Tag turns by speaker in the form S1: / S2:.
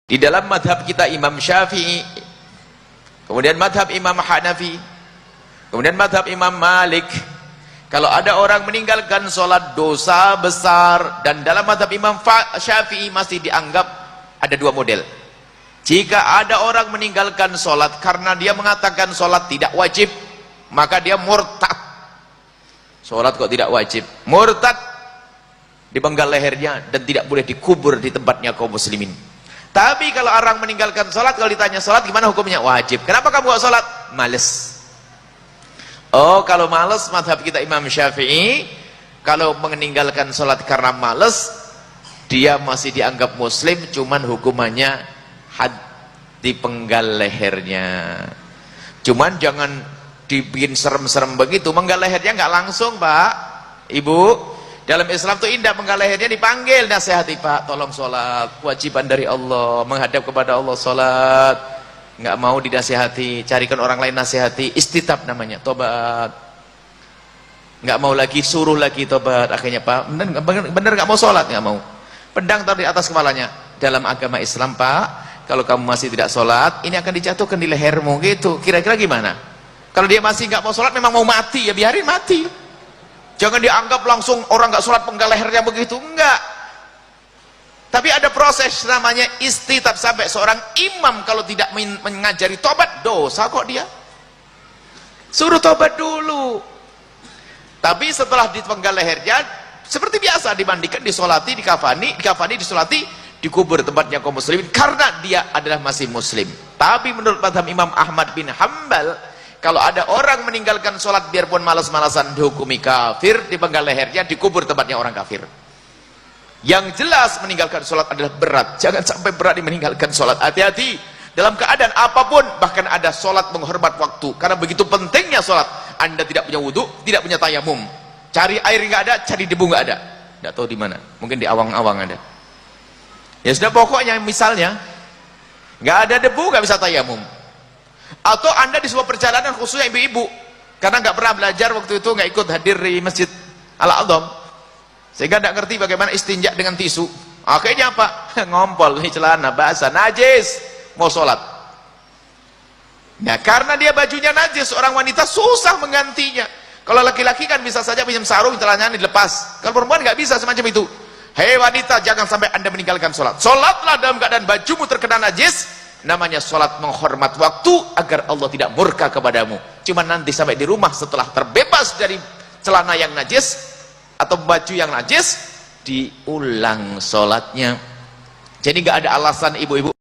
S1: Di dalam madhab kita Imam Syafi'i, kemudian madhab Imam Hanafi, kemudian madhab Imam Malik, kalau ada orang meninggalkan sholat dosa besar, dan dalam madhab Imam Syafi'i masih dianggap ada dua model. Jika ada orang meninggalkan sholat karena dia mengatakan sholat tidak wajib, maka dia murtad. Sholat kok tidak wajib, murtad, dipenggal lehernya dan tidak boleh dikubur di tempatnya kaum muslimin. Tapi kalau orang meninggalkan sholat, kalau ditanya sholat gimana hukumnya? Wajib. Kenapa kamu gak sholat? Males. Oh, kalau males, madhab kita Imam Syafi'i, kalau meninggalkan sholat karena males, dia masih dianggap muslim, cuman hukumannya had, dipenggal lehernya. Cuman jangan dibikin serem-serem begitu. Menggal lehernya nggak langsung, Pak, Ibu. Dalam Islam tuh indah, menggal lehernya dipanggil, nasihati, Pak, tolong sholat, kewajiban dari Allah, menghadap kepada Allah sholat. Nggak mau dinasihati, carikan orang lain nasihati, istitab namanya, tobat. Nggak mau lagi, suruh lagi tobat. Akhirnya, Pak, bener nggak mau sholat, nggak mau. Pedang taruh di atas kepalanya. Dalam agama Islam, Pak, kalau kamu masih tidak sholat, ini akan dijatuhkan di lehermu, gitu. Kira-kira gimana? Kalau dia masih nggak mau sholat, memang mau mati, ya biarin mati. Jangan dianggap langsung orang nggak sholat penggal lehernya begitu, enggak. Tapi ada proses namanya istitab, sampai seorang imam kalau tidak mengajari tobat, dosa kok dia. Suruh tobat dulu. Tapi setelah dipenggal lehernya, seperti biasa dimandikan, disolati, dikafani, disolati, dikubur tempatnya kaum muslimin karena dia adalah masih muslim. Tapi menurut madhab Imam Ahmad bin Hanbal, kalau ada orang meninggalkan sholat biarpun malas-malasan, dihukumi kafir, dipenggal lehernya, dikubur tempatnya orang kafir. Yang jelas meninggalkan sholat adalah berat. Jangan sampai berani meninggalkan sholat. Hati-hati dalam keadaan apapun, bahkan ada sholat menghormat waktu. Karena begitu pentingnya sholat. Anda tidak punya wudhu, tidak punya tayamum. Cari air nggak ada, cari debu nggak ada. Nggak tahu di mana. Mungkin di awang-awang ada. Ya sudah, pokoknya misalnya nggak ada debu, nggak bisa tayamum. Atau Anda di sebuah perjalanan, khususnya ibu-ibu, karena nggak pernah belajar waktu itu, nggak ikut hadir di Masjid Al-A'dham, sehingga nggak ngerti bagaimana istinja dengan tisu. Akhirnya apa? Ngompol di celana basah, najis, mau sholat. Nah, karena dia bajunya najis, seorang wanita susah menggantinya. Kalau laki-laki kan bisa saja pinjam sarung, celananya dilepas. Kalau perempuan nggak bisa semacam itu. Hei wanita, jangan sampai Anda meninggalkan sholat. Sholatlah dalam keadaan bajumu terkena najis. Namanya sholat menghormat waktu agar Allah tidak murka kepadamu. Cuma nanti sampai di rumah setelah terbebas dari celana yang najis atau baju yang najis, diulang sholatnya. Jadi nggak ada alasan ibu-ibu